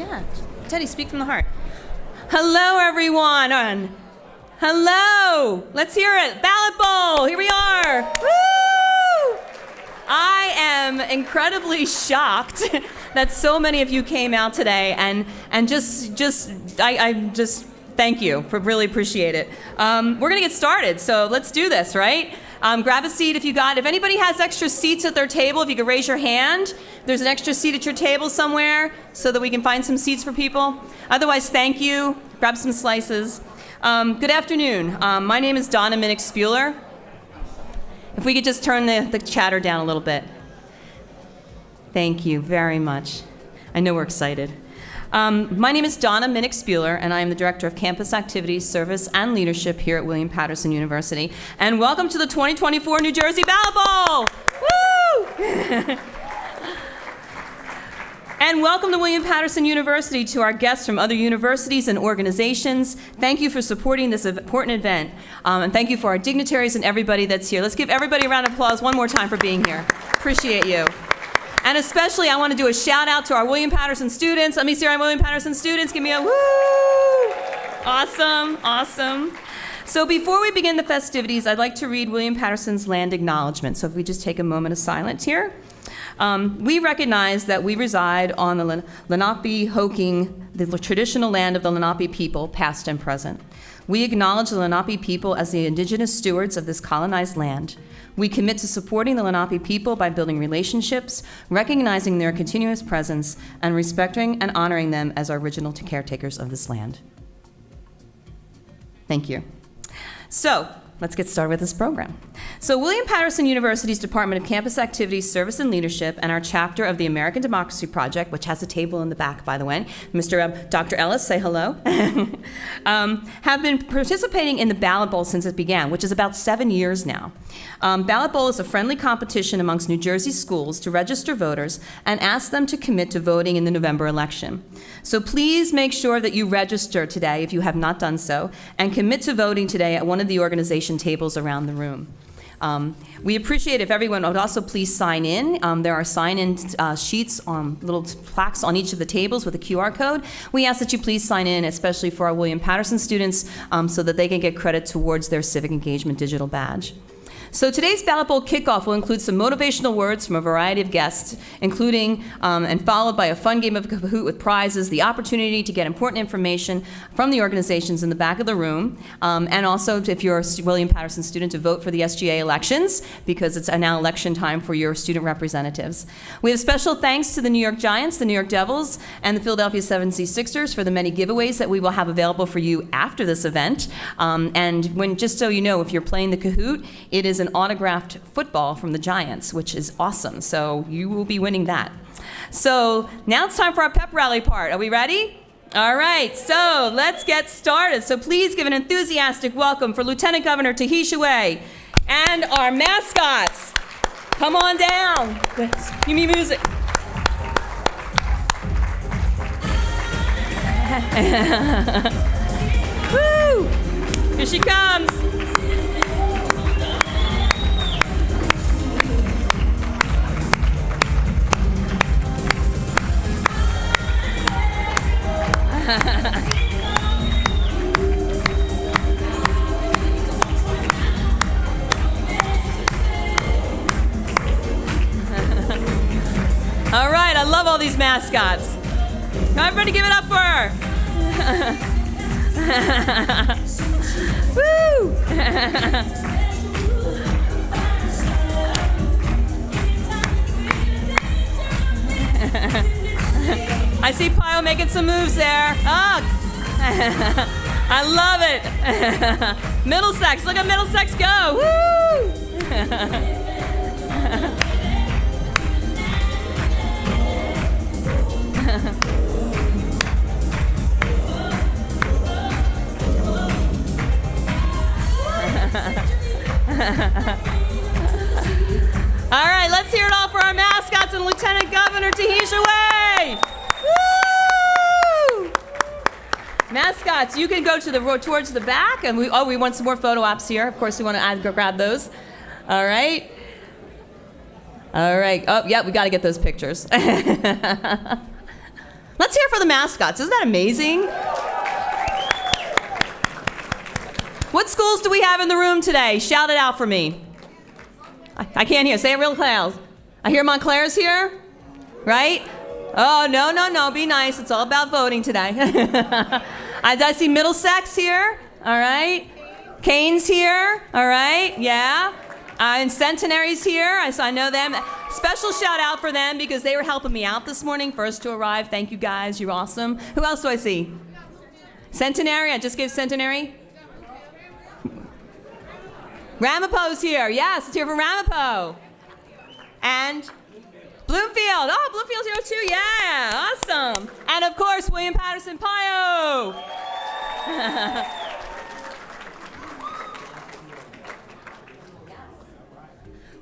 Yeah. Teddy, speak from the heart. Hello, everyone. Hello. Let's hear it. Ballot Bowl. Here we are. Woo! I am incredibly shocked that so many of you came out today, and just thank you. Really appreciate it. We're gonna get started, so let's do this, right? Grab a seat if anybody has extra seats at their table, if you could raise your hand. There's an extra seat at your table somewhere so that we can find some seats for people. Otherwise, thank you. Grab some slices. Good afternoon. My name is Donna Minnick-Spuler. If we could just turn the chatter down a little bit. Thank you very much. I know we're excited. My name is Donna Minnick-Spuler, and I am the Director of Campus Activities, Service, and Leadership here at William Patterson University. And welcome to the 2024 New Jersey Ballot Bowl! Woo! And welcome to William Patterson University, to our guests from other universities and organizations. Thank you for supporting this important event. And thank you for our dignitaries and everybody that's here. Let's give everybody a round of applause one more time for being here. Appreciate you. And especially, I want to do a shout out to our William Patterson students. Let me see our William Patterson students. Give me a woo! Awesome, awesome. So before we begin the festivities, I'd like to read William Patterson's land acknowledgement. So if we just take a moment of silence here. We recognize that we reside on the Lenape-Hoking, the traditional land of the Lenape people, past and present. We acknowledge the Lenape people as the indigenous stewards of this colonized land. We commit to supporting the Lenape people by building relationships, recognizing their continuous presence, and respecting and honoring them as our original caretakers of this land. Thank you. So, let's get started with this program. So William Patterson University's Department of Campus Activities, Service, and Leadership, and our chapter of the American Democracy Project, which has a table in the back, by the way, Dr. Ellis, say hello, have been participating in the Ballot Bowl since it began, which is about 7 years now. Ballot Bowl is a friendly competition amongst New Jersey schools to register voters and ask them to commit to voting in the November election. So please make sure that you register today if you have not done so, and commit to voting today at one of the organization tables around the room. We appreciate if everyone would also please sign in. There are sign-in sheets on little plaques on each of the tables with a QR code. We ask that you please sign in, especially for our William Patterson students, so that they can get credit towards their civic engagement digital badge. So today's Ballot Bowl kickoff will include some motivational words from a variety of guests, including and followed by a fun game of Kahoot with prizes, the opportunity to get important information from the organizations in the back of the room, and also, if you're a William Patterson student, to vote for the SGA elections, because it's now election time for your student representatives. We have special thanks to the New York Giants, the New York Devils, and the Philadelphia 76ers for the many giveaways that we will have available for you after this event. And just so you know, if you're playing the Kahoot, it is an autographed football from the Giants, which is awesome. So you will be winning that. So now it's time for our pep rally part. Are we ready? All right, so let's get started. So please give an enthusiastic welcome for Lieutenant Governor Tahesha and our mascots. Come on down. Give me music. Woo! Here she comes. All right, I love all these mascots. Now everybody give it up for her. Woo! I see Pio making some moves there. Oh. I love it. Middlesex, look at Middlesex go. Woo! All right, let's hear it all for our mascots and Lieutenant Governor Tahesha Way. Woo! Mascots, you can go towards the back, and we want some more photo ops here. Of course, we want to grab those. All right. All right. Oh, yeah, we got to get those pictures. Let Let's hear it for the mascots. Isn't that amazing? What schools do we have in the room today? Shout it out for me. I can't hear. Say it real loud. I hear Montclair's here, right? Oh, no. Be nice. It's all about voting today. I see Middlesex here. All right. Kane's here. All right. Yeah. And Centenary's here. I know them. Special shout out for them because they were helping me out this morning. First to arrive. Thank you guys. You're awesome. Who else do I see? Centenary. I just gave Centenary. Ramapo's here. Yes, it's here from Ramapo. And Bloomfield. Oh, Bloomfield's here too. Yeah, awesome. And of course, William Patterson Pio.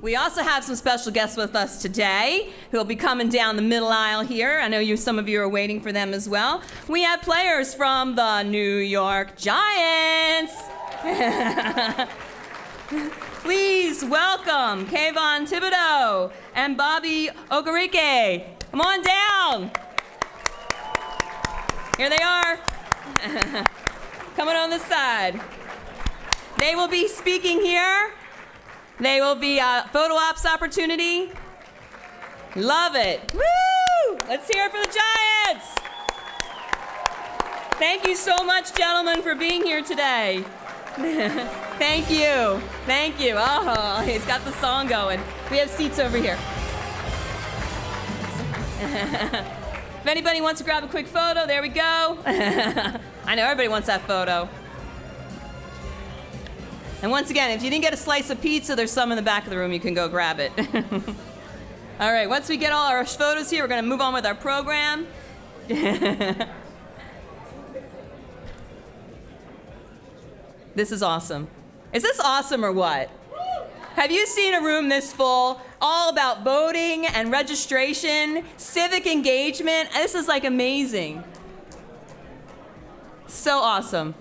We also have some special guests with us today who will be coming down the middle aisle here. I know some of you are waiting for them as well. We have players from the New York Giants. Please welcome Kayvon Thibodeau and Bobby Okereke. Come on down. Here they are. Coming on this side. They will be speaking here. They will be a photo ops opportunity. Love it. Woo! Let's hear it for the Giants. Thank you so much, gentlemen, for being here today. Thank you. Thank you. Oh, he's got the song going. We have seats over here. If anybody wants to grab a quick photo, there we go. I know everybody wants that photo. And once again, if you didn't get a slice of pizza, there's some in the back of the room. You can go grab it. All right, once we get all our photos here, we're going to move on with our program. This is awesome. Is this awesome or what? Have you seen a room this full, all about voting and registration, civic engagement? This is like amazing. So awesome.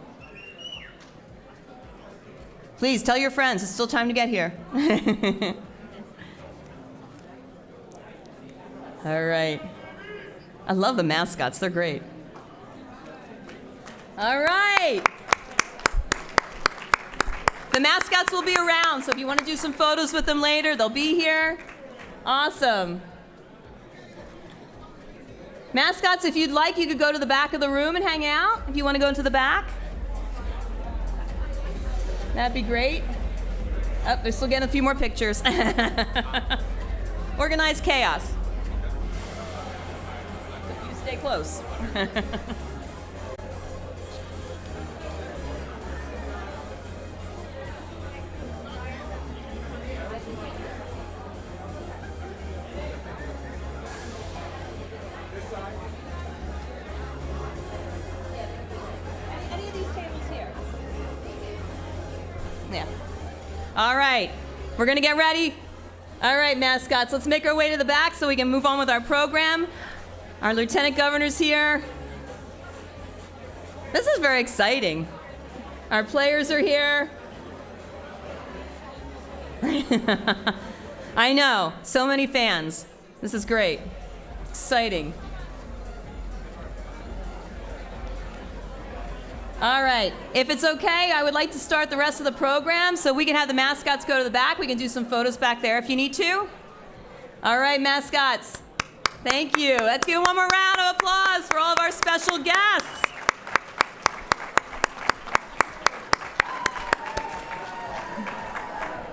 Please tell your friends, it's still time to get here. All right. I love the mascots, they're great. All right. The mascots will be around, so if you want to do some photos with them later, they'll be here. Awesome. Mascots, if you'd like, you could go to the back of the room and hang out. If you want to go into the back. That'd be great. Oh, they're still getting a few more pictures. Organized chaos. You stay close. Yeah. All right. We're going to get ready. All right, mascots. Let's make our way to the back so we can move on with our program. Our lieutenant governor's here. This is very exciting. Our players are here. I know. So many fans. This is great. Exciting. All right. If it's okay, I would like to start the rest of the program so we can have the mascots go to the back. We can do some photos back there if you need to. All right, mascots. Thank you. Let's give one more round of applause for all of our special guests.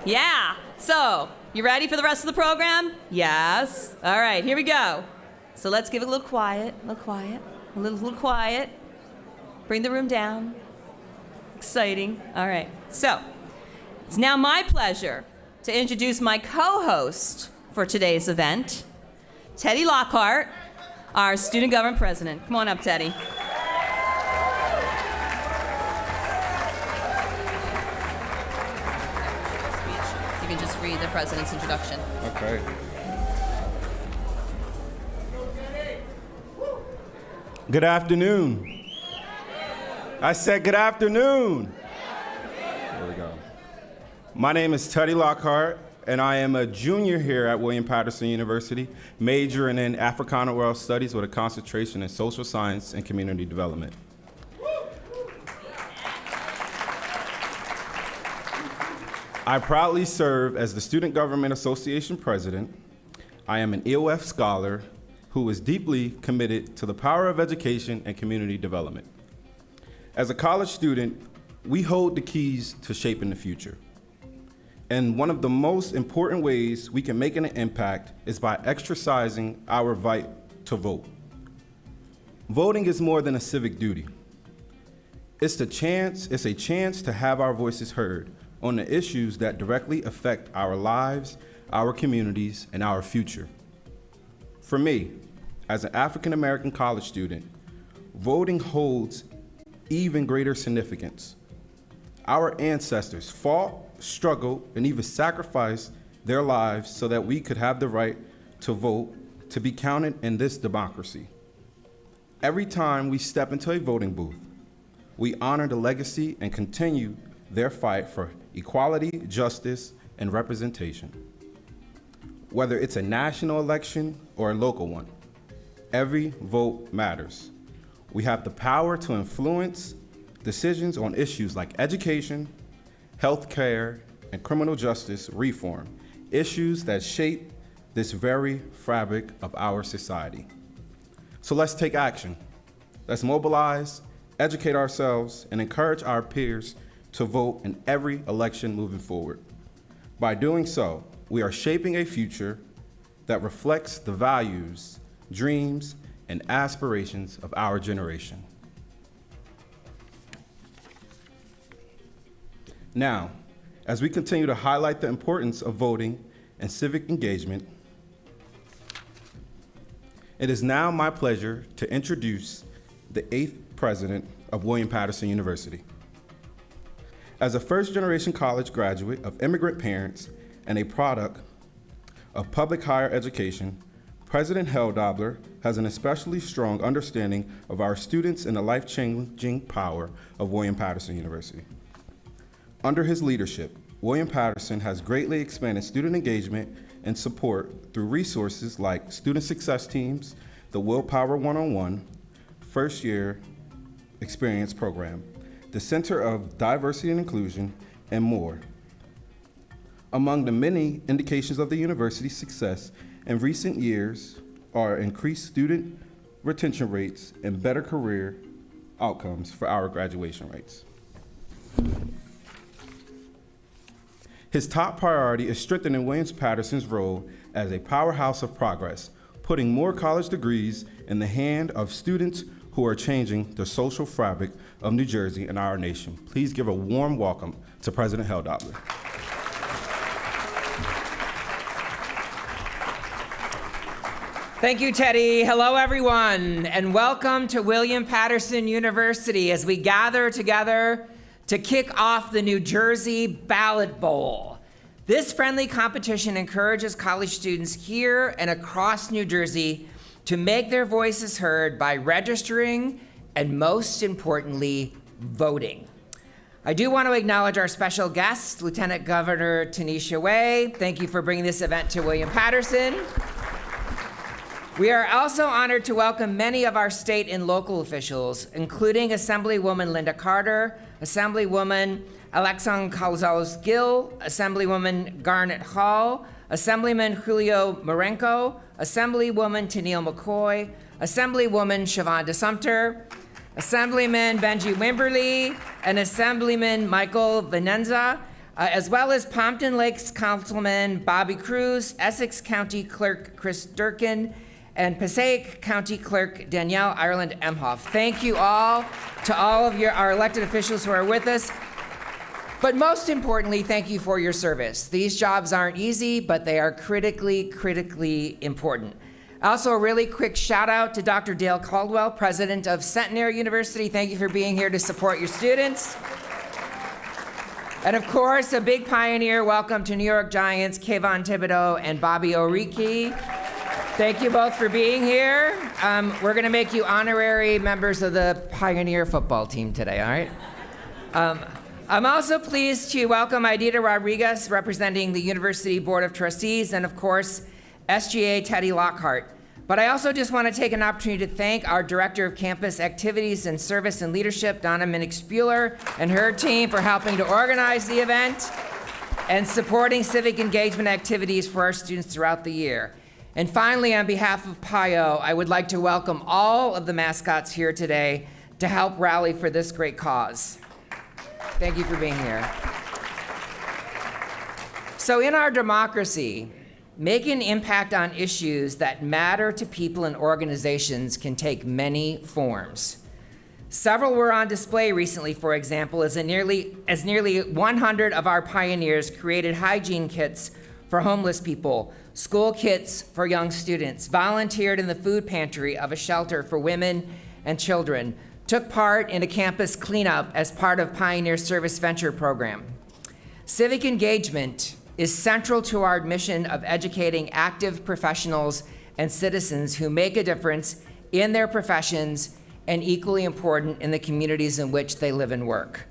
Yeah. So, you ready for the rest of the program? Yes. All right, here we go. So let's give it a little quiet, a little quiet. Bring the room down. Exciting. All right. So, it's now my pleasure to introduce my co-host for today's event, Teddy Lockhart, our student government president. Come on up, Teddy. You can just read the president's introduction. Okay. Good afternoon. I said good afternoon. There we go. My name is Teddy Lockhart, and I am a junior here at William Patterson University, majoring in Africana World Studies with a concentration in social science and community development. I proudly serve as the Student Government Association President. I am an EOF scholar who is deeply committed to the power of education and community development. As a college student, we hold the keys to shaping the future. And one of the most important ways we can make an impact is by exercising our right to vote. Voting is more than a civic duty. It's a chance to have our voices heard on the issues that directly affect our lives, our communities, and our future. For me, as an African American college student, voting holds even greater significance. Our ancestors fought, struggled, and even sacrificed their lives so that we could have the right to vote, to be counted in this democracy. Every time we step into a voting booth, we honor the legacy and continue their fight for equality, justice, and representation. Whether it's a national election or a local one, every vote matters. We have the power to influence decisions on issues like education, healthcare, and criminal justice reform, issues that shape this very fabric of our society. So let's take action. Let's mobilize, educate ourselves, and encourage our peers to vote in every election moving forward. By doing so, we are shaping a future that reflects the values, dreams, and aspirations of our generation. Now, as we continue to highlight the importance of voting and civic engagement, it is now my pleasure to introduce the 8th president of William Patterson University. As a first-generation college graduate of immigrant parents and a product of public higher education, President Heldobler has an especially strong understanding of our students and the life-changing power of William Patterson University. Under his leadership, William Patterson has greatly expanded student engagement and support through resources like student success teams, the Willpower 101, first-year experience program, the Center of Diversity and Inclusion, and more. Among the many indications of the university's success in recent years are increased student retention rates and better career outcomes for our graduation rates. His top priority is strengthening William Patterson's role as a powerhouse of progress, putting more college degrees in the hand of students who are changing the social fabric of New Jersey and our nation. Please give a warm welcome to President Heldobler. Thank you, Teddy. Hello, everyone, and welcome to William Patterson University as we gather together to kick off the New Jersey Ballot Bowl. This friendly competition encourages college students here and across New Jersey to make their voices heard by registering and, most importantly, voting. I do want to acknowledge our special guest, Lieutenant Governor Tahesha Way. Thank you for bringing this event to William Patterson. We are also honored to welcome many of our state and local officials, including Assemblywoman Linda Carter, Assemblywoman Alexandra Gonzalez-Gill, Assemblywoman Garnet Hall, Assemblyman Julio Marenco, Assemblywoman Tennille McCoy, Assemblywoman Siobhan DeSumter, Assemblyman Benji Wimberly, and Assemblyman Michael Venenza, as well as Pompton Lakes Councilman Bobby Cruz, Essex County Clerk Chris Durkin, and Passaic County Clerk Danielle Ireland Emhoff. Thank you all to all of our elected officials who are with us. But most importantly, thank you for your service. These jobs aren't easy, but they are critically important. Also, a really quick shout out to Dr. Dale Caldwell, president of Centenary University. Thank you for being here to support your students. And of course, a big pioneer welcome to New York Giants, Kayvon Thibodeau and Bobby Oriki. Thank you both for being here. We're gonna make you honorary members of the Pioneer football team today, all right? I'm also pleased to welcome Aidita Rodriguez, representing the University Board of Trustees, and of course, SGA Teddy Lockhart. But I also just want to take an opportunity to thank our Director of Campus Activities and Service and Leadership, Donna Minnick-Spuler, and her team for helping to organize the event and supporting civic engagement activities for our students throughout the year. And finally, on behalf of PIO, I would like to welcome all of the mascots here today to help rally for this great cause. Thank you for being here. So in our democracy, making an impact on issues that matter to people and organizations can take many forms. Several were on display recently, for example, as nearly 100 of our pioneers created hygiene kits for homeless people, school kits for young students, volunteered in the food pantry of a shelter for women and children, took part in a campus cleanup as part of Pioneer Service Venture Program. Civic engagement is central to our mission of educating active professionals and citizens who make a difference in their professions and equally important in the communities in which they live and work.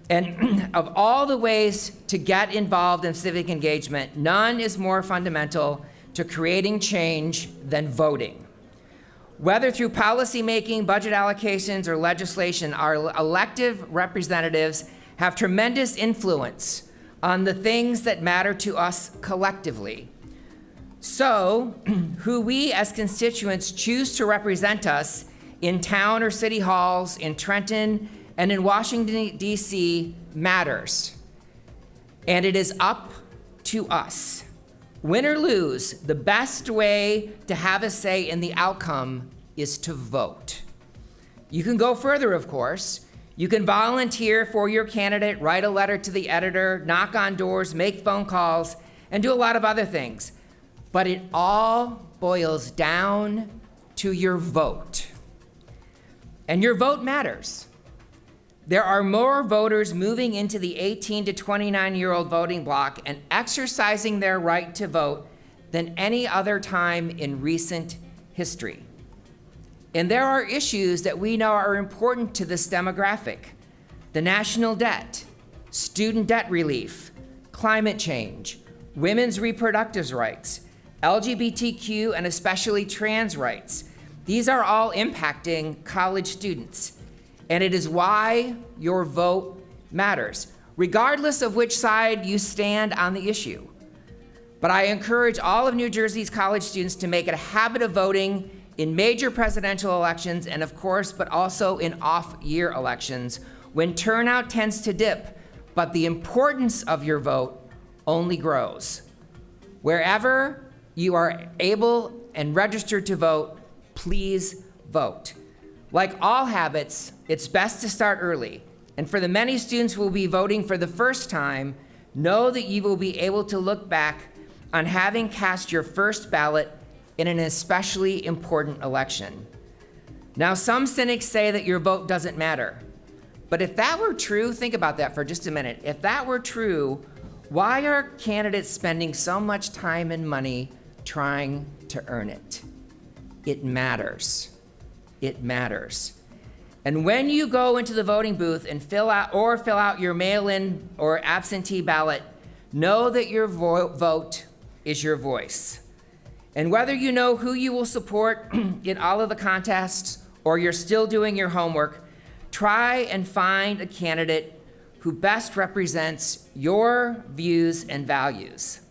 And of all the ways to get involved in civic engagement, none is more fundamental to creating change than voting. Whether through policymaking, budget allocations, or legislation, our elective representatives have tremendous influence on the things that matter to us collectively. So, who we as constituents choose to represent us in town or city halls, in Trenton, and in Washington, D.C. matters. And it is up to us. Win or lose, the best way to have a say in the outcome is to vote. You can go further, of course. You can volunteer for your candidate, write a letter to the editor, knock on doors, make phone calls, and do a lot of other things. But it all boils down to your vote. And your vote matters. There are more voters moving into the 18 to 29-year-old voting bloc and exercising their right to vote than any other time in recent history. And there are issues that we know are important to this demographic: the national debt, student debt relief, climate change, women's reproductive rights, LGBTQ and especially trans rights. These are all impacting college students. And it is why your vote matters, regardless of which side you stand on the issue. But I encourage all of New Jersey's college students to make it a habit of voting in major presidential elections, and of course, but also in off-year elections, when turnout tends to dip, but the importance of your vote only grows. Wherever you are able and registered to vote, please vote. Like all habits, it's best to start early. And for the many students who will be voting for the first time, know that you will be able to look back on having cast your first ballot in an especially important election. Now, some cynics say that your vote doesn't matter. But if that were true, think about that for just a minute. If that were true, why are candidates spending so much time and money trying to earn it? It matters. It matters. And when you go into the voting booth and fill out your mail-in or absentee ballot, know that your vote is your voice. And whether you know who you will support in all of the contests or you're still doing your homework, try and find a candidate who best represents your views and values.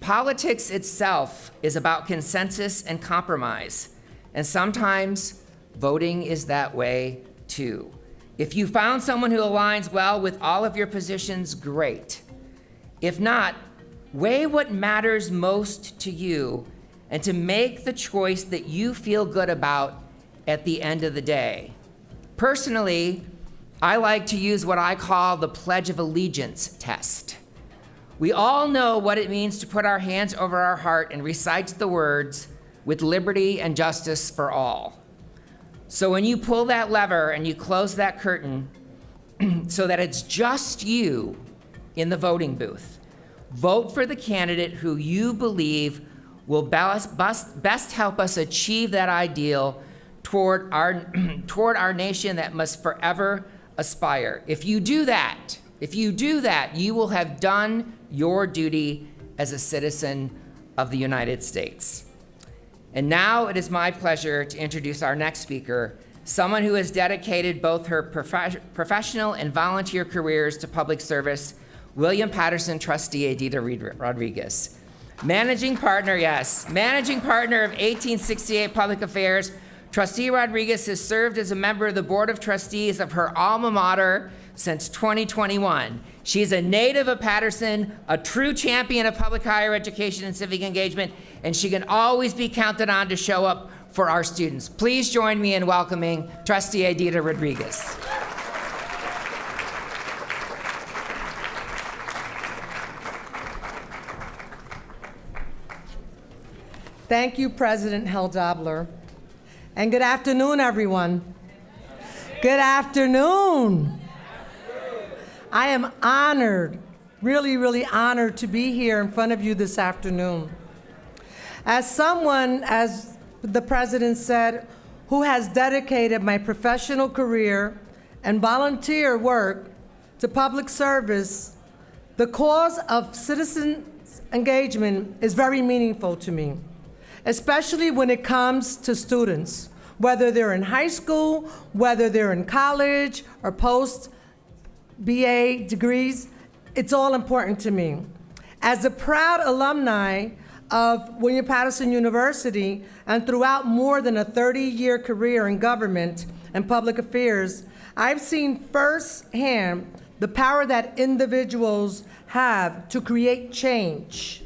Politics itself is about consensus and compromise, and sometimes voting is that way too. If you found someone who aligns well with all of your positions, great. If not, weigh what matters most to you and to make the choice that you feel good about at the end of the day. Personally, I like to use what I call the Pledge of Allegiance test. We all know what it means to put our hands over our heart and recite the words, "with liberty and justice for all." So when you pull that lever and you close that curtain so that it's just you in the voting booth, vote for the candidate who you believe will best help us achieve that ideal toward our nation that must forever aspire. If you do that, you will have done your duty as a citizen of the United States. And now it is my pleasure to introduce our next speaker, someone who has dedicated both her professional and volunteer careers to public service, William Patterson trustee Adita Rodriguez. Managing partner of 1868 Public Affairs, Trustee Rodriguez has served as a member of the Board of Trustees of her alma mater since 2021. She is a native of Patterson, a true champion of public higher education and civic engagement, and she can always be counted on to show up for our students. Please join me in welcoming Trustee Adita Rodriguez. Thank you, President Heldobler. And good afternoon, everyone. Good afternoon. I am honored, really, really honored to be here in front of you this afternoon. As someone, as the President said, who has dedicated my professional career and volunteer work to public service, the cause of citizen engagement is very meaningful to me, especially when it comes to students, whether they're in high school, whether they're in college or post-BA degrees. It's all important to me. As a proud alumni of William Patterson University and throughout more than a 30-year career in government and public affairs, I've seen firsthand the power that individuals have to create change.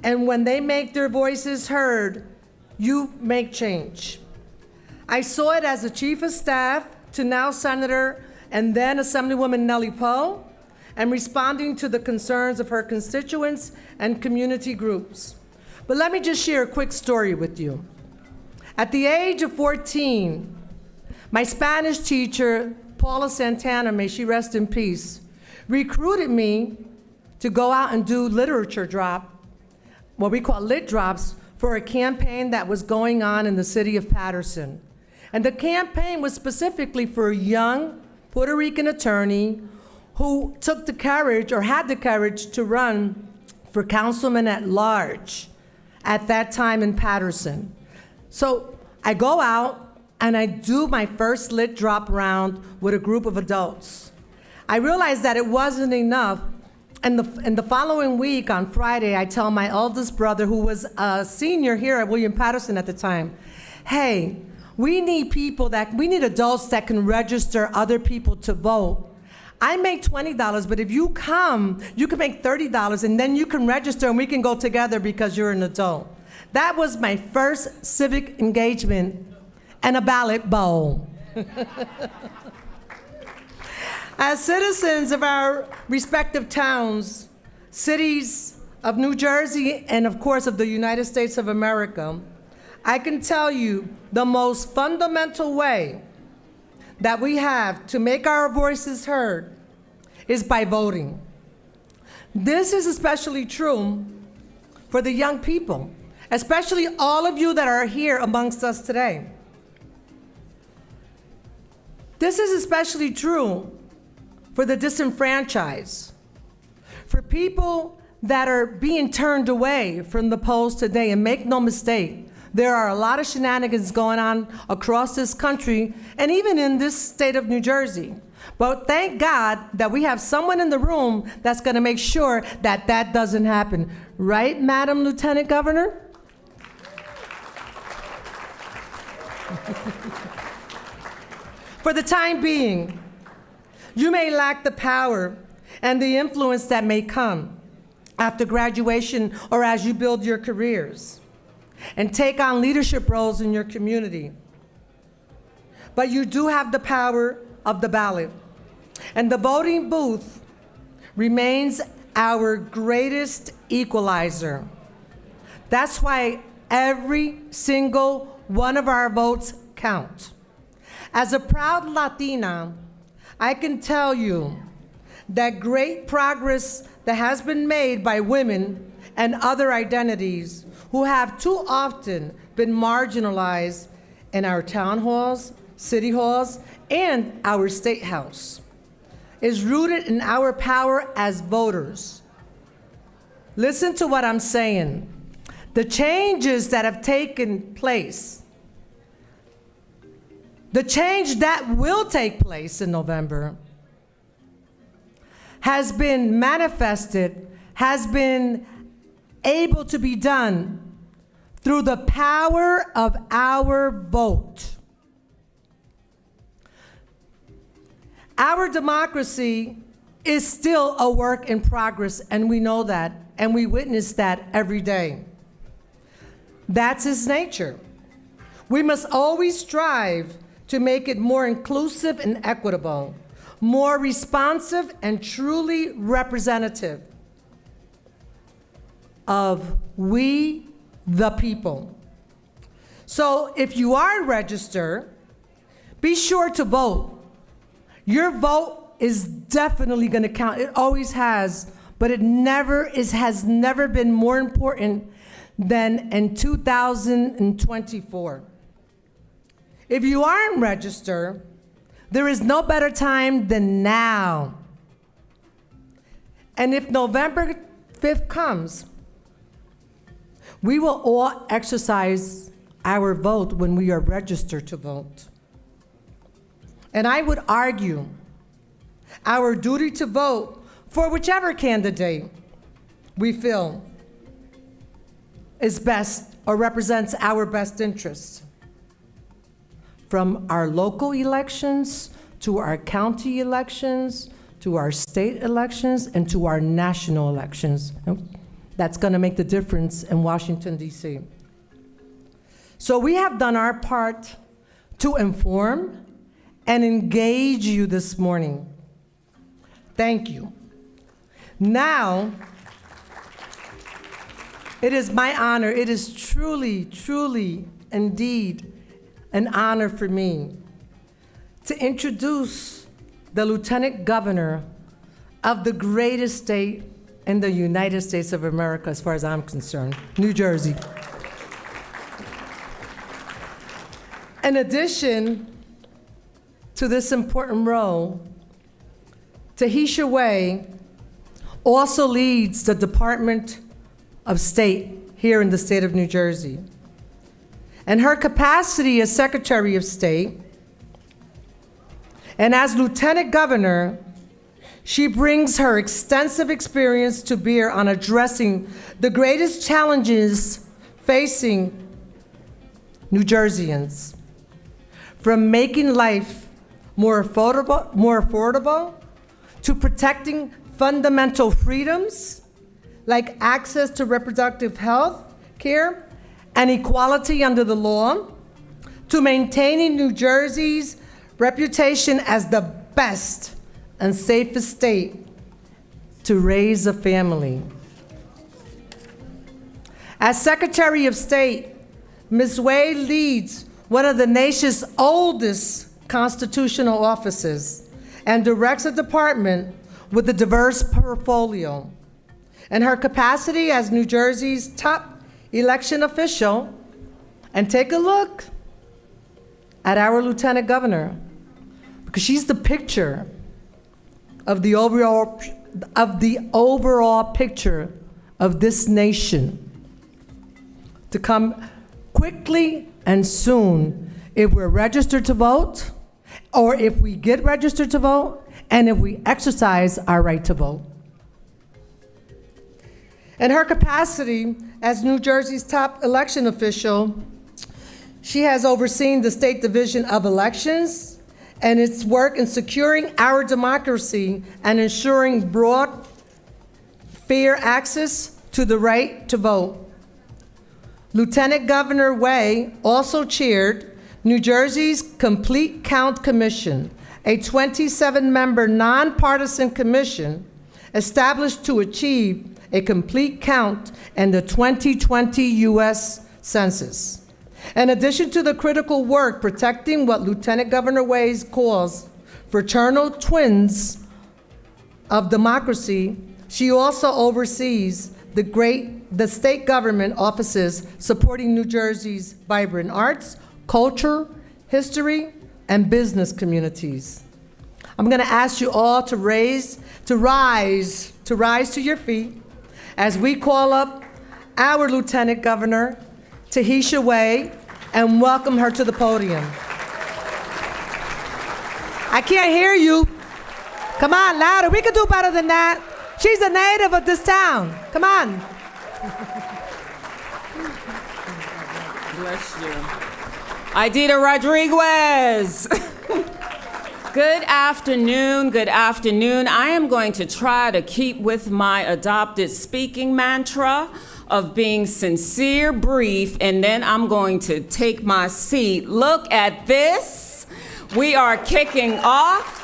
And when they make their voices heard, you make change. I saw it as a chief of staff to now Senator and then Assemblywoman Nellie Poe, and responding to the concerns of her constituents and community groups. But let me just share a quick story with you. At the age of 14, my Spanish teacher, Paula Santana, may she rest in peace, recruited me to go out and do literature drop, what we call lit drops, for a campaign that was going on in the city of Patterson. And the campaign was specifically for a young Puerto Rican attorney who took the courage, or had the courage, to run for councilman at large at that time in Patterson. So I go out and I do my first lit drop round with a group of adults. I realized that it wasn't enough. And the following week, on Friday, I tell my eldest brother, who was a senior here at William Patterson at the time, hey, we need adults that can register other people to vote. I make $20, but if you come, you can make $30, and then you can register and we can go together because you're an adult. That was my first civic engagement and a ballot bowl. As citizens of our respective towns, cities of New Jersey, and of course of the United States of America, I can tell you the most fundamental way that we have to make our voices heard is by voting. This is especially true for the young people, especially all of you that are here amongst us today. This is especially true for the disenfranchised, for people that are being turned away from the polls today. And make no mistake, there are a lot of shenanigans going on across this country and even in this state of New Jersey. But thank God that we have someone in the room that's going to make sure that that doesn't happen. Right, Madam Lieutenant Governor? For the time being, you may lack the power and the influence that may come after graduation or as you build your careers and take on leadership roles in your community. But you do have the power of the ballot. And the voting booth remains our greatest equalizer. That's why every single one of our votes count. As a proud Latina, I can tell you that great progress that has been made by women and other identities who have too often been marginalized in our town halls, city halls, and our State House is rooted in our power as voters. Listen to what I'm saying. The changes that have taken place, the change that will take place in November, has been manifested, has been able to be done through the power of our vote. Our democracy is still a work in progress, and we know that, and we witness that every day. That's its nature. We must always strive to make it more inclusive and equitable, more responsive and truly representative of we, the people. So if you are registered, be sure to vote. Your vote is definitely going to count. It always has, but it has never been more important than in 2024. If you aren't registered, there is no better time than now. And if November 5th comes, we will all exercise our vote when we are registered to vote. And I would argue our duty to vote for whichever candidate we feel is best or represents our best interests. From our local elections to our county elections, to our state elections, and to our national elections. That's going to make the difference in Washington, D.C. So we have done our part to inform and engage you this morning. Thank you. Now, it is my honor, it is truly, truly, indeed, an honor for me to introduce the Lieutenant Governor of the greatest state in the United States of America, as far as I'm concerned, New Jersey. In addition to this important role, Tahesha also leads the Department of State here in the state of New Jersey. In her capacity as Secretary of State and as Lieutenant Governor, she brings her extensive experience to bear on addressing the greatest challenges facing New Jerseyans, from making life more affordable to protecting fundamental freedoms like access to reproductive health care and equality under the law, to maintaining New Jersey's reputation as the best and safest state to raise a family. As Secretary of State, Ms. Wade leads one of the nation's oldest constitutional offices and directs a department with a diverse portfolio. In her capacity as New Jersey's top election official, and take a look at our Lieutenant Governor, because she's the picture of the overall picture of this nation to come quickly and soon if we're registered to vote, or if we get registered to vote, and if we exercise our right to vote. In her capacity as New Jersey's top election official, she has overseen the State Division of Elections and its work in securing our democracy and ensuring broad, fair access to the right to vote. Lieutenant Governor Way also chaired New Jersey's Complete Count Commission, a 27-member nonpartisan commission established to achieve a complete count in the 2020 U.S. Census. In addition to the critical work protecting what Lieutenant Governor Way calls fraternal twins of democracy, she also oversees the state government offices supporting New Jersey's vibrant arts, culture, history, and business communities. I'm going to ask you all to rise to your feet as we call up our Lieutenant Governor, Tahesha Way, and welcome her to the podium. I can't hear you. Come on, louder. We can do better than that. She's a native of this town. Come on. Bless you. Idita Rodriguez. Good afternoon, good afternoon. I am going to try to keep with my adopted speaking mantra of being sincere, brief, and then I'm going to take my seat. Look at this. We are kicking off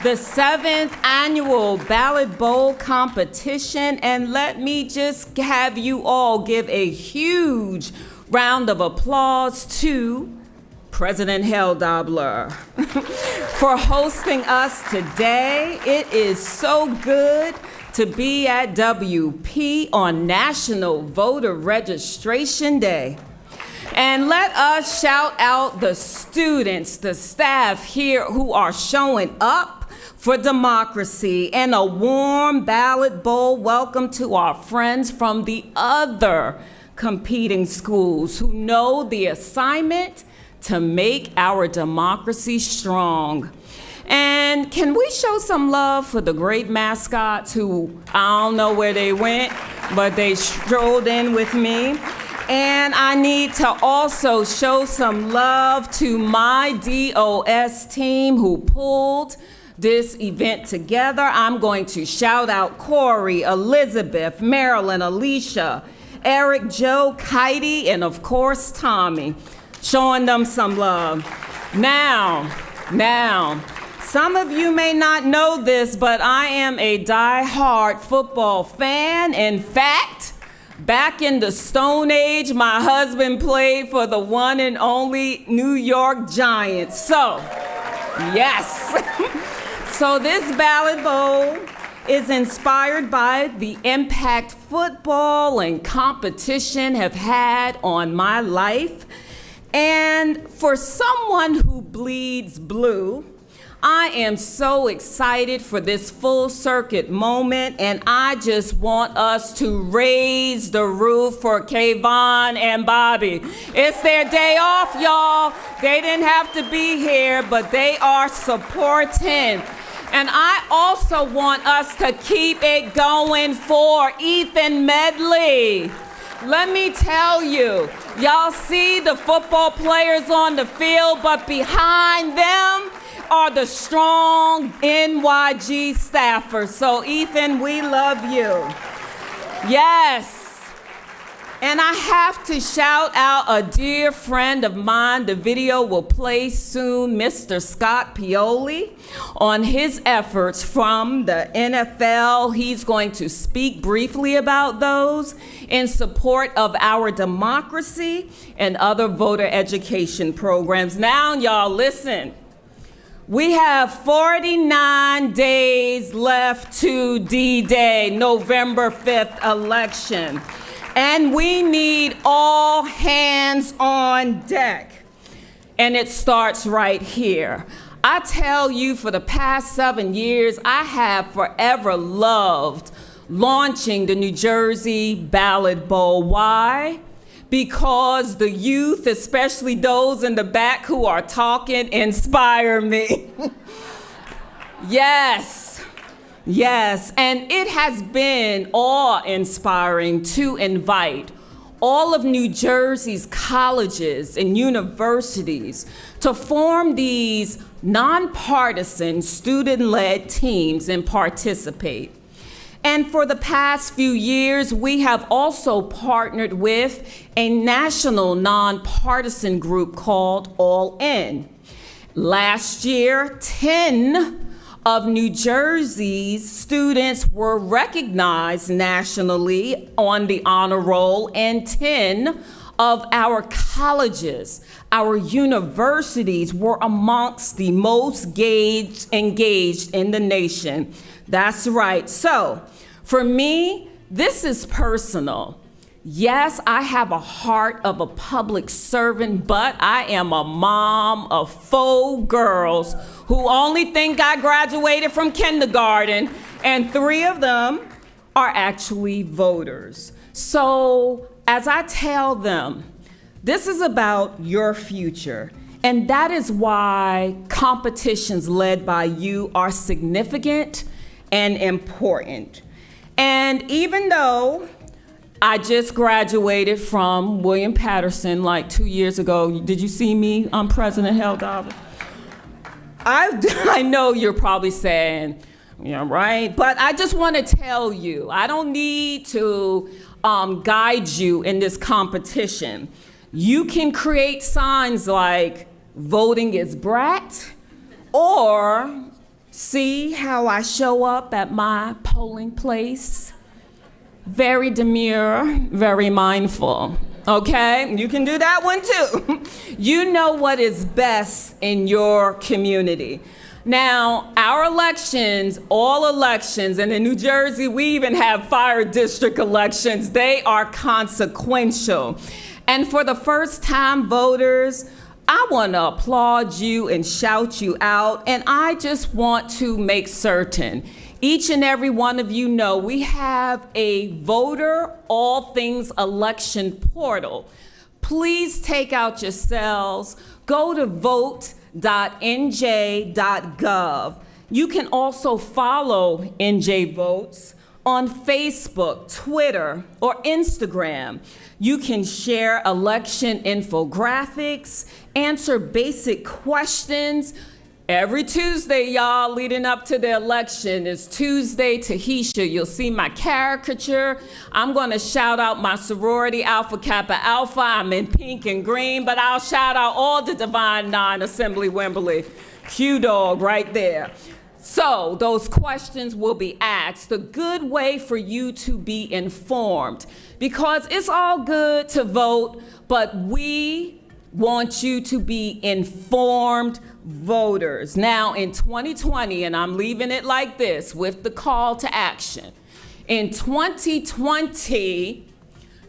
the 7th annual Ballot Bowl competition, and let me just have you all give a huge round of applause to President Heldobler for hosting us today. It is so good to be at WP on National Voter Registration Day. And let us shout out the students, the staff here who are showing up for democracy, and a warm Ballot Bowl welcome to our friends from the other competing schools who know the assignment to make our democracy strong. And can we show some love for the great mascots who, I don't know where they went, but they strolled in with me. And I need to also show some love to my DOS team who pulled this event together. I'm going to shout out Corey, Elizabeth, Marilyn, Alicia, Eric, Joe, Katie, and of course, Tommy, showing them some love. Now, some of you may not know this, but I am a die-hard football fan. In fact, back in the Stone Age, my husband played for the one and only New York Giants. So, yes. So this Ballot Bowl is inspired by the impact football and competition have had on my life. And for someone who bleeds blue, I am so excited for this full circuit moment, and I just want us to raise the roof for Kayvon and Bobby. It's their day off, y'all. They didn't have to be here, but they are supporting. And I also want us to keep it going for Ethan Medley. Let me tell you, y'all see the football players on the field, but behind them are the strong NYG staffers. So Ethan, we love you. Yes. And I have to shout out a dear friend of mine. The video will play soon, Mr. Scott Pioli, on his efforts from the NFL. He's going to speak briefly about those in support of our democracy and other voter education programs. Now, y'all, listen. We have 49 days left to D-Day, November 5th election. And we need all hands on deck. And it starts right here. I tell you, for the past 7 years, I have forever loved launching the New Jersey Ballot Bowl. Why? Because the youth, especially those in the back who are talking, inspire me. Yes, and it has been awe-inspiring to invite all of New Jersey's colleges and universities to form these nonpartisan student-led teams and participate. And for the past few years, we have also partnered with a national nonpartisan group called All In. Last year, 10 of New Jersey's students were recognized nationally on the honor roll, and 10 of our colleges, our universities were amongst the most engaged in the nation. That's right. So, for me, this is personal. Yes, I have a heart of a public servant, but I am a mom of 4 girls who only think I graduated from kindergarten, and 3 of them are actually voters. So as I tell them, this is about your future, and that is why competitions led by you are significant and important. And even though I just graduated from William Patterson like 2 years ago. Did you see me, President Heldover? I know you're probably saying, yeah, right? But I just want to tell you, I don't need to guide you in this competition. You can create signs like voting is brat, or see how I show up at my polling place. Very demure, very mindful, okay? You can do that one too. You know what is best in your community. Now, our elections, all elections, and in New Jersey, we even have fire district elections, they are consequential. And for the first time voters, I want to applaud you and shout you out, and I just want to make certain each and every one of you know we have a voter all things election portal. Please take out your cells, go to vote.nj.gov. You can also follow NJ Votes on Facebook, Twitter, or Instagram. You can share election infographics, answer basic questions. Every Tuesday, y'all, leading up to the election is Tuesday Tahesha. You'll see my caricature. I'm gonna shout out my sorority, Alpha Kappa Alpha. I'm in pink and green, but I'll shout out all the Divine Nine, Assembly Wembley. Q-Dog right there. So those questions will be asked. A good way for you to be informed, because it's all good to vote, but we want you to be informed voters. Now in 2020, and I'm leaving it like this with the call to action. In 2020,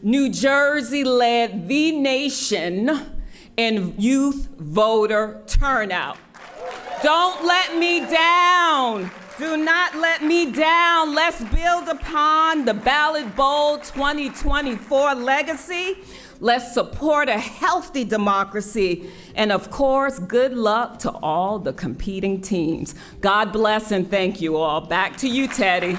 New Jersey led the nation in youth voter turnout. Don't let me down. Do not let me down. Let's build upon the Ballot Bowl 2024 legacy. Let's support a healthy democracy. And of course, good luck to all the competing teams. God bless and thank you all. Back to you, Teddy.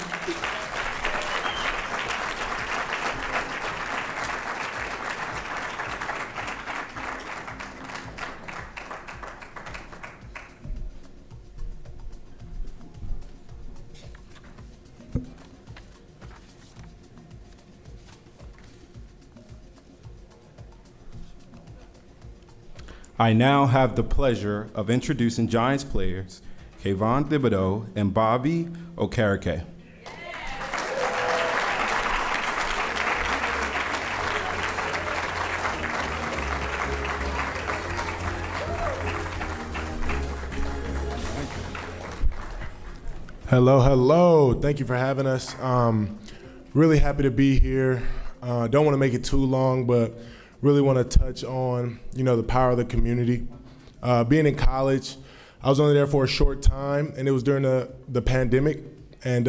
I now have the pleasure of introducing Giants players Kayvon Thibodeau and Bobby Okereke. Hello, hello. Thank you for having us. Really happy to be here. Don't want to make it too long, but really want to touch on, the power of the community. Being in college, I was only there for a short time, and it was during the pandemic. And,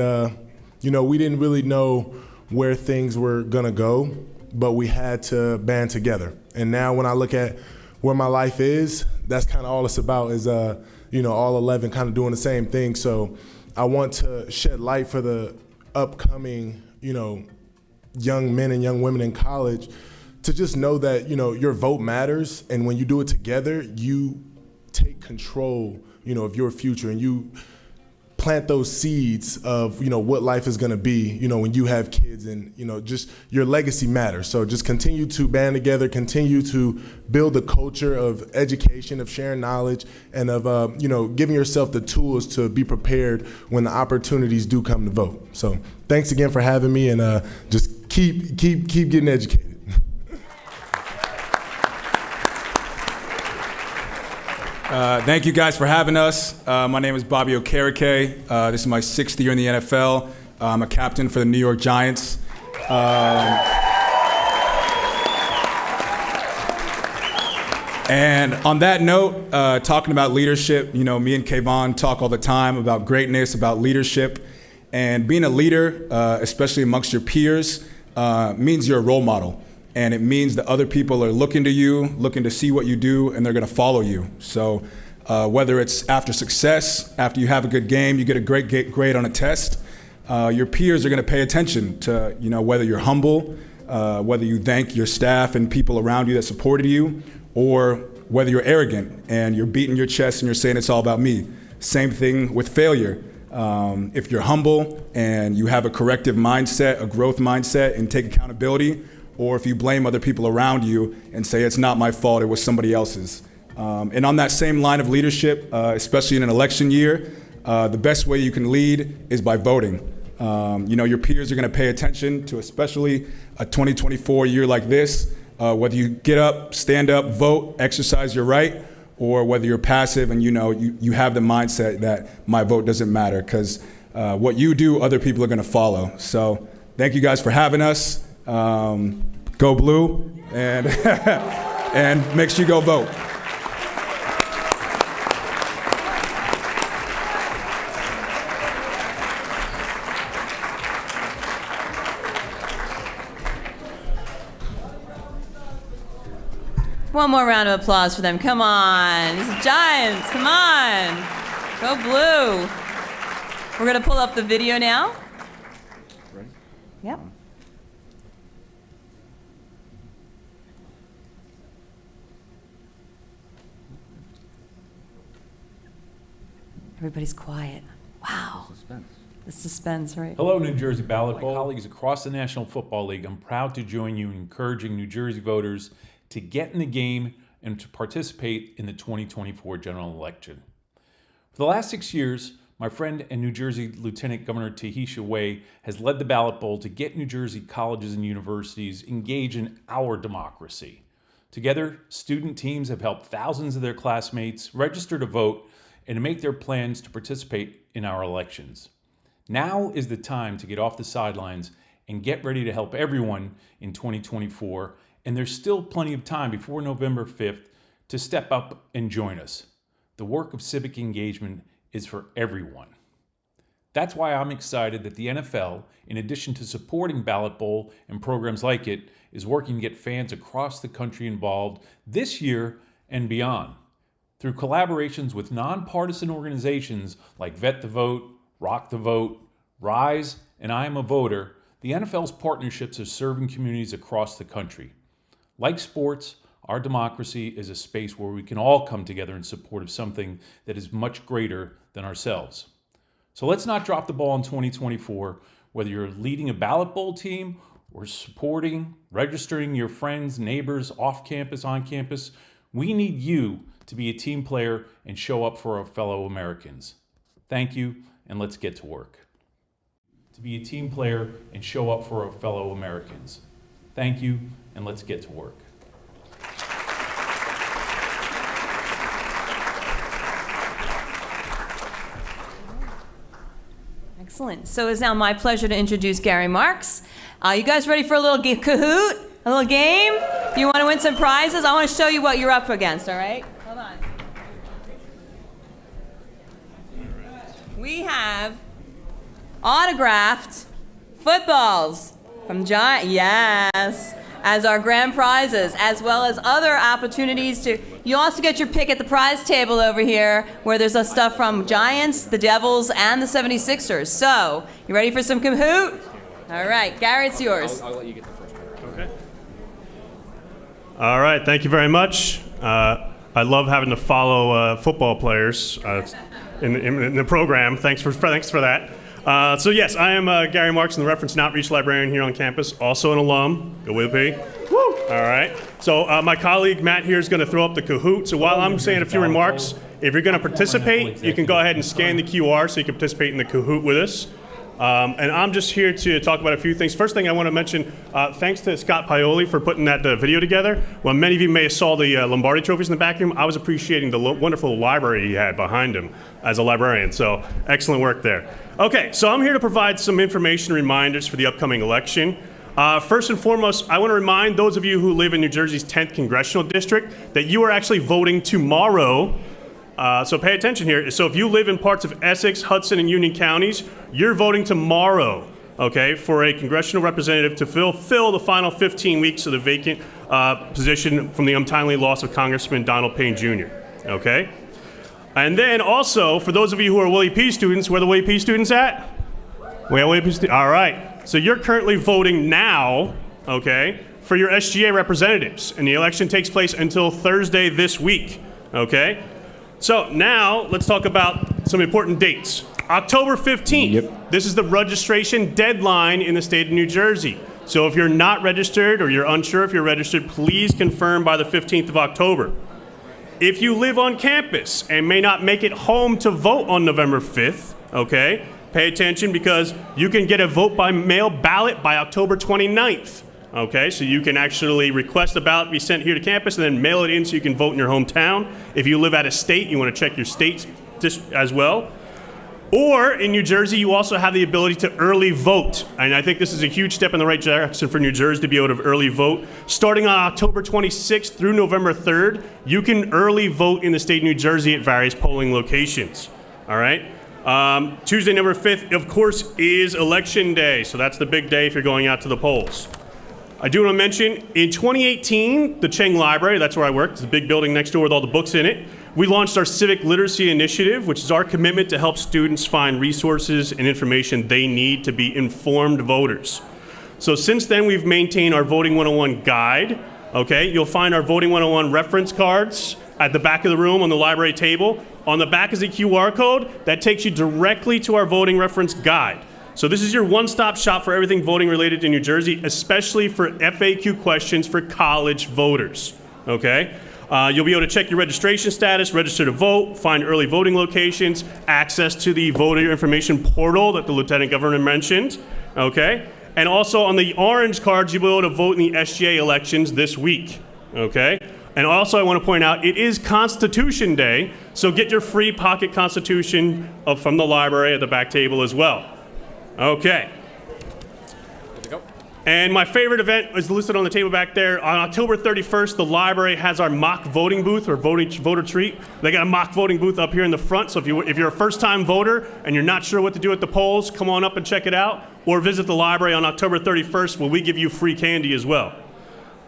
we didn't really know where things were going to go, but we had to band together. And now when I look at where my life is, that's kind of all it's about is, all 11 kind of doing the same thing. So I want to shed light for the upcoming, young men and young women in college to just know that, your vote matters, and when you do it together, you take control, of your future, and you plant those seeds of, what life is gonna be, when you have kids, and, just your legacy matters. So just continue to band together, continue to build a culture of education, of sharing knowledge, and of, giving yourself the tools to be prepared when the opportunities do come to vote. So thanks again for having me, and just keep getting educated. Thank you guys for having us. My name is Bobby Okereke. This is my 6th year in the NFL. I'm a captain for the New York Giants. And on that note, talking about leadership, you know, me and Kayvon talk all the time about greatness, about leadership. And being a leader, especially amongst your peers, means you're a role model. And it means that other people are looking to you, looking to see what you do, and they're going to follow you. So whether it's after success, after you have a good game, you get a great grade on a test, your peers are going to pay attention to, you know, whether you're humble, whether you thank your staff and people around you that supported you, or whether you're arrogant and you're beating your chest and you're saying it's all about me. Same thing with failure. If you're humble and you have a corrective mindset, a growth mindset, and take accountability, or if you blame other people around you and say it's not my fault, it was somebody else's. And on that same line of leadership, especially in an election year, the best way you can lead is by voting. You know, your peers are going to pay attention to, especially a 2024 year like this, whether you get up, stand up, vote, exercise your right, or whether you're passive and, you know, you have the mindset that my vote doesn't matter, because what you do, other people are going to follow. So thank you guys for having us. Go blue, and and make sure you go vote. One more round of applause for them. Come on. These Giants, come on. Go blue. We're going to pull up the video now. Ready? Yep. Everybody's quiet. Wow. The suspense, right? Hello, New Jersey Ballot Bowl. Colleagues across the National Football League, I'm proud to join you in encouraging New Jersey voters to get in the game and to participate in the 2024 general election. For the last 6 years, my friend and New Jersey Lieutenant Governor Tahesha Way has led the Ballot Bowl to get New Jersey colleges and universities engaged in our democracy. Together, student teams have helped thousands of their classmates register to vote and to make their plans to participate in our elections. Now is the time to get off the sidelines and get ready to help everyone in 2024, and there's still plenty of time before November 5th to step up and join us. The work of civic engagement is for everyone. That's why I'm excited that the NFL, in addition to supporting Ballot Bowl and programs like it, is working to get fans across the country involved this year and beyond. Through collaborations with nonpartisan organizations like Vet the Vote, Rock the Vote, Rise, and I Am a Voter, the NFL's partnerships are serving communities across the country. Like sports, our democracy is a space where we can all come together in support of something that is much greater than ourselves. So let's not drop the ball in 2024, whether you're leading a Ballot Bowl team or supporting, registering your friends, neighbors, off campus, on campus. We need you to be a team player and show up for our fellow Americans. Thank you, and let's get to work. To be a team player and show up for our fellow Americans. Thank you, and let's get to work. Excellent. So it's now my pleasure to introduce Gary Marks. You guys ready for a little Kahoot? A little game? You want to win some prizes? I want to show you what you're up against, all right? Hold on. We have autographed footballs from Giant, yes, as our grand prizes, as well as other opportunities to, you also get your pick at the prize table over here, where there's stuff from Giants, the Devils, and the 76ers. So, you ready for some Kahoot? All right, Gary, it's yours. I'll let you get the first part. Okay. All right, thank you very much. I love having to follow football players in the program. Thanks for that. So yes, I am Gary Marks, the Reference and Outreach Librarian here on campus, also an alum. Go with me. Woo! All right. So my colleague Matt here is going to throw up the Kahoot. So while I'm saying a few remarks, if you're going to participate, you can go ahead and scan the QR so you can participate in the Kahoot with us. And I'm just here to talk about a few things. First thing I want to mention, thanks to Scott Pioli for putting that video together. Well, many of you may have saw the Lombardi trophies in the back room. I was appreciating the wonderful library he had behind him as a librarian. So excellent work there. Okay, so I'm here to provide some information reminders for the upcoming election. First and foremost, I want to remind those of you who live in New Jersey's 10th Congressional District that you are actually voting tomorrow. So pay attention here. So if you live in parts of Essex, Hudson, and Union counties, you're voting tomorrow, okay, for a congressional representative to fill the final 15 weeks of the vacant position from the untimely loss of Congressman Donald Payne Jr., okay? And then also, for those of you who are Willie P. students, where are the Willie P. students at? We have Willie P. students. All right. So you're currently voting now, okay, for your SGA representatives. And the election takes place until Thursday this week, okay? So now let's talk about some important dates. October 15th. Yep. This is the registration deadline in the state of New Jersey. So if you're not registered or you're unsure if you're registered, please confirm by the 15th of October. If you live on campus and may not make it home to vote on November 5th, okay, pay attention because you can get a vote by mail ballot by October 29th. Okay, so you can actually request a ballot to be sent here to campus and then mail it in so you can vote in your hometown. If you live out of state, you want to check your states as well. Or in New Jersey, you also have the ability to early vote. And I think this is a huge step in the right direction for New Jersey to be able to early vote. Starting on October 26th through November 3rd, you can early vote in the state of New Jersey at various polling locations. All right? Tuesday, November 5th, of course, is Election Day. So that's the big day if you're going out to the polls. I do want to mention, in 2018, the Cheng Library, that's where I work, it's a big building next door with all the books in it, we launched our Civic Literacy Initiative, which is our commitment to help students find resources and information they need to be informed voters. So since then, we've maintained our Voting 101 guide, okay? You'll find our Voting 101 reference cards at the back of the room on the library table. On the back is a QR code that takes you directly to our voting reference guide. So this is your one-stop shop for everything voting related to New Jersey, especially for FAQ questions for college voters, okay? You'll be able to check your registration status, register to vote, find early voting locations, access to the voter information portal that the Lieutenant Governor mentioned, okay? And also on the orange cards, you'll be able to vote in the SGA elections this week, okay? And also I want to point out, it is Constitution Day, so get your free pocket Constitution from the library at the back table as well. Okay. Good to go. And my favorite event is listed on the table back there. On October 31st, the library has our mock voting booth or voter treat. They got a mock voting booth up here in the front. So if you're a first-time voter and you're not sure what to do at the polls, come on up and check it out. Or visit the library on October 31st where we give you free candy as well.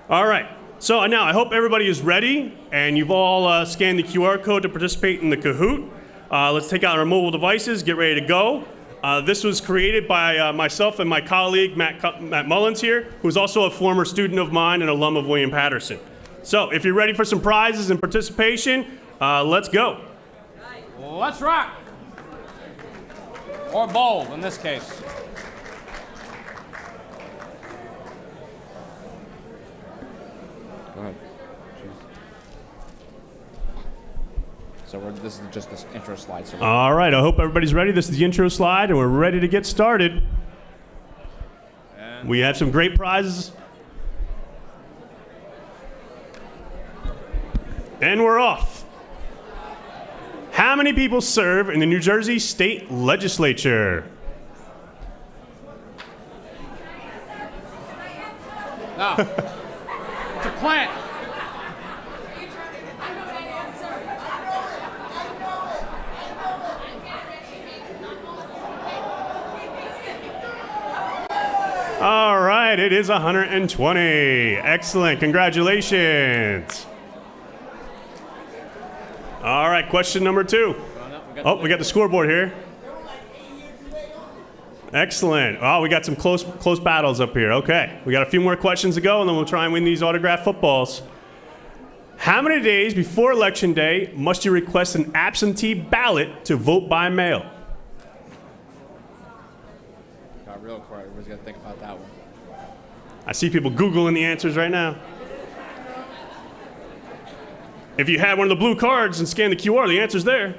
All right. So now I hope everybody is ready and you've all scanned the QR code to participate in the Kahoot. Let's take out our mobile devices, get ready to go. This was created by myself and my colleague, Matt Mullins here, who's also a former student of mine and alum of William Patterson. So if you're ready for some prizes and participation, let's go. Let's rock. Or bowl, in this case. Go ahead. So this is just this intro slide. So All right, I hope everybody's ready. This is the intro slide, and we're ready to get started. We have some great prizes. And we're off. How many people serve in the New Jersey State Legislature? No. It's a plant. All right, it is 120. Excellent, congratulations. All right, question number 2. Oh, we got the scoreboard here. Excellent. Oh, we got some close battles up here. Okay, we got a few more questions to go, and then we'll try and win these autographed footballs. How many days before Election Day must you request an absentee ballot to vote by mail? Got real quiet. Everybody's got to think about that one. I see people Googling the answers right now. If you had one of the blue cards and scanned the QR, the answer's there.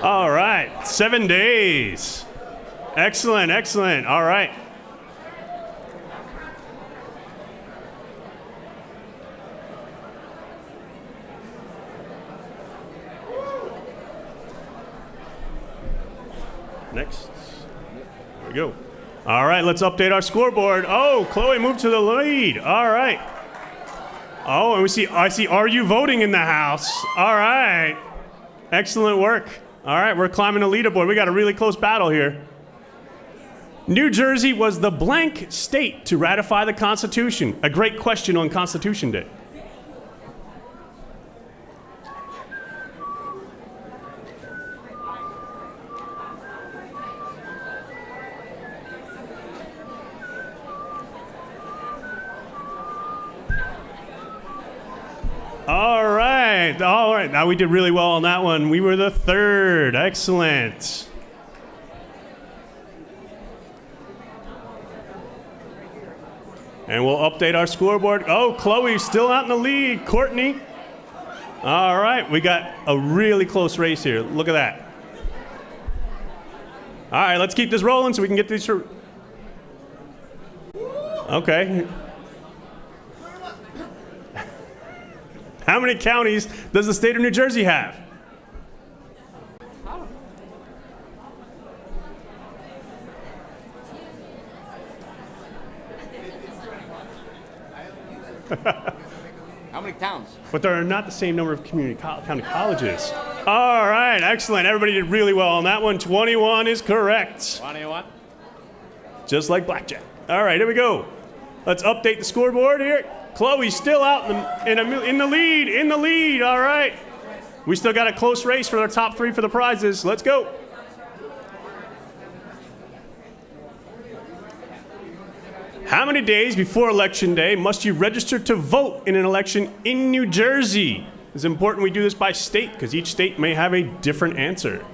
All right, 7 days. Excellent, excellent. All right. Next. There we go. All right, let's update our scoreboard. Oh, Chloe moved to the lead. All right. Oh, and I see Are You Voting in the house. All right. Excellent work. All right, we're climbing the leaderboard. We got a really close battle here. New Jersey was the blank state to ratify the Constitution. A great question on Constitution Day. All right. Now we did really well on that one. We were the third. Excellent. And we'll update our scoreboard. Oh, Chloe's still out in the lead. Courtney. All right, we got a really close race here. Look at that. All right, let's keep this rolling so we can get these. Okay. How many counties does the state of New Jersey have? How many towns? But there are not the same number of county colleges. All right, excellent. Everybody did really well on that one. 21 is correct. 21. Just like blackjack. All right, here we go. Let's update the scoreboard here. Chloe's still out in the lead. In the lead. All right. We still got a close race for our top three for the prizes. Let's go. How many days before Election Day must you register to vote in an election in New Jersey? It's important we do this by state because each state may have a different answer.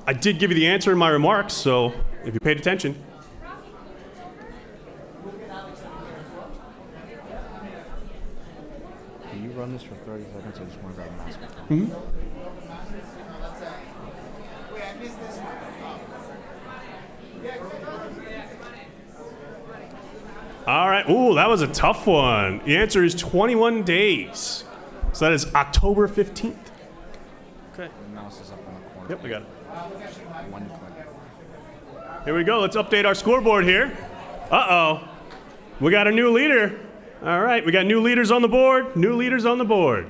I did give you the answer in my remarks, so if you paid attention. Can you run this for 30 seconds? I just want to grab a mask. Mm-hmm. All right. Ooh, that was a tough one. The answer is 21 days. So that is October 15th. Okay. The mouse is up in the corner. Yep, we got it. Just one click. Here we go. Let's update our scoreboard here. Uh-oh. We got a new leader. All right. We got new leaders on the board. New leaders on the board.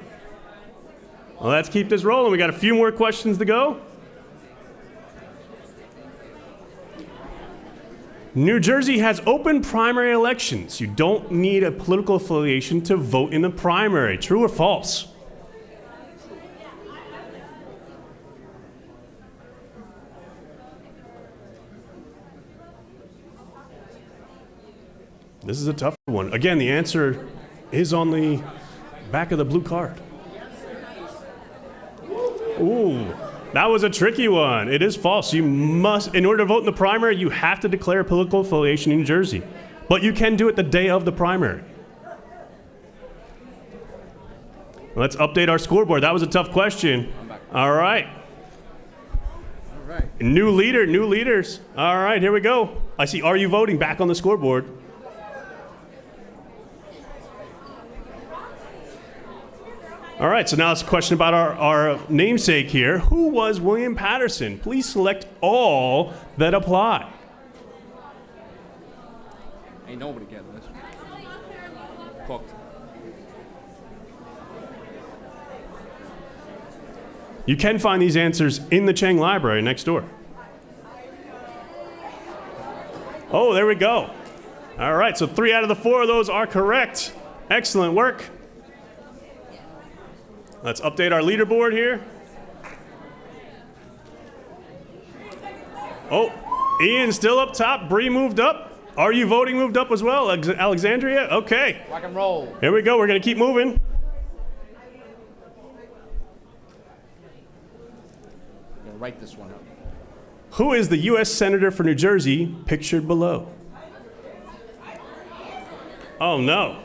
Well, let's keep this rolling. We got a few more questions to go. New Jersey has open primary elections. You don't need a political affiliation to vote in the primary. True or false? This is a tough one. Again, the answer is on the back of the blue card. Ooh. That was a tricky one. It is false. You must, in order to vote in the primary, you have to declare a political affiliation in New Jersey. But you can do it the day of the primary. Let's update our scoreboard. That was a tough question. All right. All right. New leader, new leaders. All right, here we go. I see Are You Voting back on the scoreboard. All right, so now it's a question about our namesake here. Who was William Patterson? Please select all that apply. Ain't nobody getting this. Cooked. You can find these answers in the Chang Library next door. Oh, there we go. All right, so 3 out of the 4 of those are correct. Excellent work. Let's update our leaderboard here. Oh, Ian's still up top. Bree moved up. Are You Voting moved up as well? Alexandria? Okay. Rock and roll. Here we go. We're going to keep moving. I'm gonna write this one up. Who is the U.S. Senator for New Jersey pictured below? Oh, no.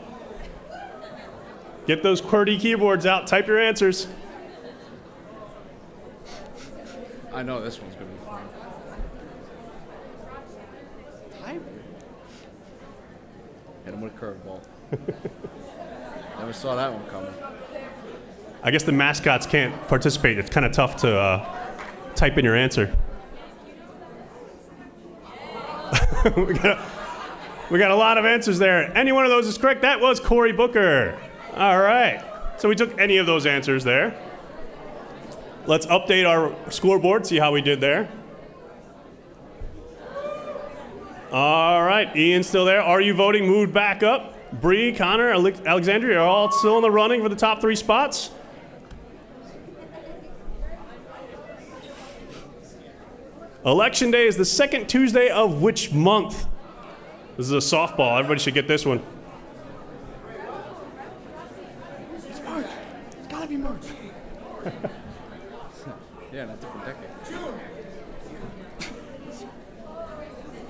Get those QWERTY keyboards out. Type your answers. I know this one's gonna be fun. Type. Hit him with a curveball. Never saw that one coming. I guess the mascots can't participate. It's kind of tough to type in your answer. we got a lot of answers there. Any one of those is correct. That was Cory Booker. All right. So we took any of those answers there. Let's update our scoreboard, see how we did there. All right, Ian's still there. Are You Voting moved back up. Bree, Connor, Alexandria are all still in the running for the top 3 spots. Election Day is the second Tuesday of which month? This is a softball. Everybody should get this one. It's March. It's gotta be March. Yeah, in a different decade.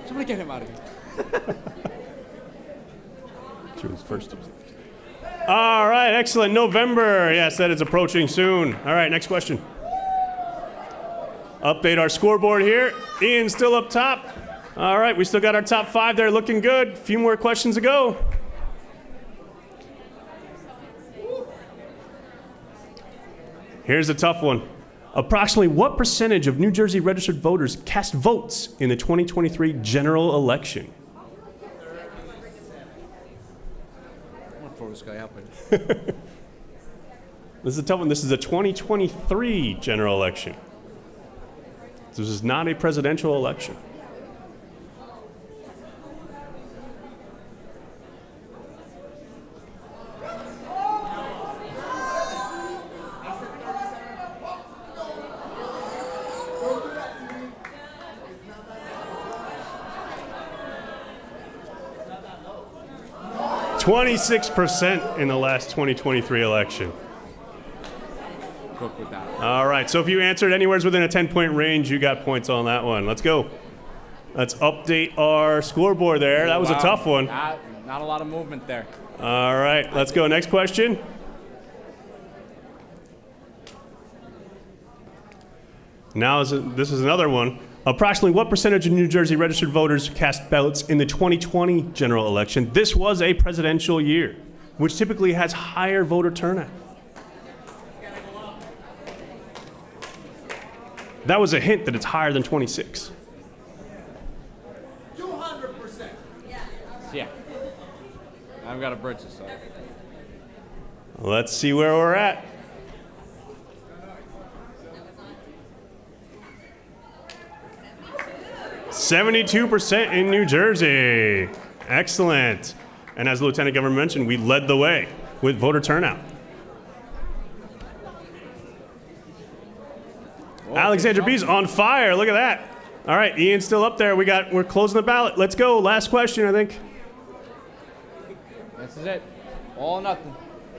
Somebody get him out of here. June's first Tuesday. All right, excellent. November. Yes, that is approaching soon. All right, next question. Update our scoreboard here. Ian's still up top. All right, we still got our top 5 there looking good. A few more questions to go. Here's a tough one. Approximately what percentage of New Jersey registered voters cast votes in the 2023 general election? I'm gonna throw this guy out, but This is a tough one. This is a 2023 general election. This is not a presidential election. %26% in the last 2023 election. cook with that. All right, so if you answered anywhere within a 10-point range, you got points on that one. Let's go. Let's update our scoreboard there. That was a tough one. Not a lot of movement there. All right, let's go. Next question. Now, this is another one. Approximately what percentage of New Jersey registered voters cast ballots in the 2020 general election? This was a presidential year, which typically has higher voter turnout. That was a hint that it's higher than 26. 200%. Yeah. I've got a bridge this side. Let's see where we're at. %72% in New Jersey. Excellent. And as the Lieutenant Governor mentioned, we led the way with voter turnout. Alexandra B's on fire. Look at that. All right, Ian's still up there. We're closing the ballot. Let's go. Last question, I think. This is it. All or nothing.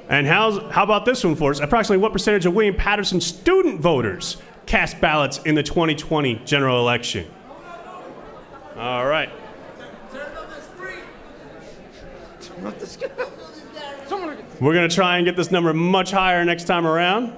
And how about this one for us? Approximately what percentage of William Patterson student voters cast ballots in the 2020 general election? All right. We're going to try and get this number much higher next time around.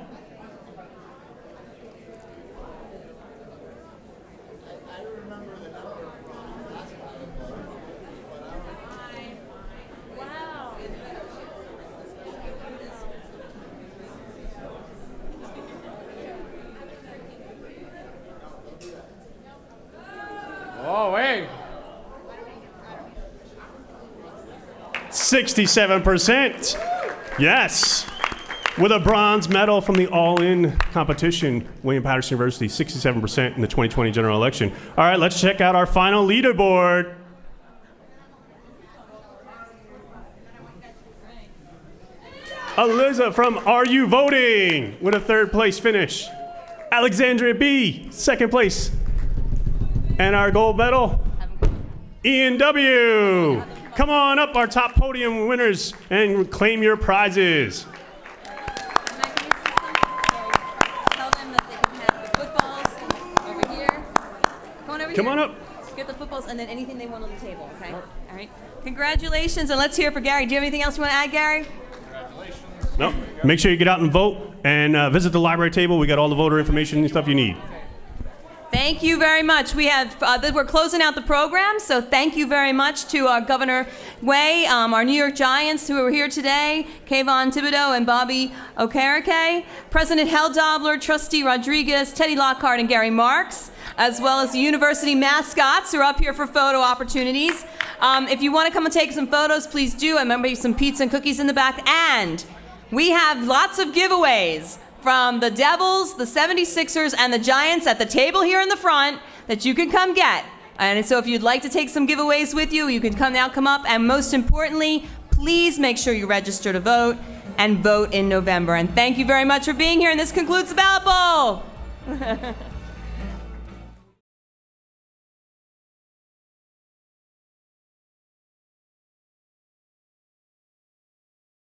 Oh, hey. 67%. Yes. With a bronze medal from the all-in competition, William Patterson University, 67% in the 2020 general election. All right, let's check out our final leaderboard. Eliza from Are You Voting with a third place finish. Alexandria B, second place. And our gold medal, Ian W. Come on up, our top podium winners, and claim your prizes. Tell them that they can have the footballs over here. Come on up. Get the footballs and then anything they want on the table, okay? All right. Congratulations, and let's hear it for Gary. Do you have anything else you want to add, Gary? No. Make sure you get out and vote and visit the library table. We got all the voter information and stuff you need. Thank you very much. We're closing out the program, so thank you very much to our Governor Way, our New York Giants who are here today, Kayvon Thibodeau and Bobby Okereke, President Hell Dobler, Trustee Rodriguez, Teddy Lockhart, and Gary Marks, as well as the university mascots who are up here for photo opportunities. If you want to come and take some photos, please do. I remember some pizza and cookies in the back. And we have lots of giveaways from the Devils, the 76ers, and the Giants at the table here in the front that you can come get. And so if you'd like to take some giveaways with you, you can come up. And most importantly, please make sure you register to vote and vote in November. And thank you very much for being here. And this concludes the Ballot Bowl.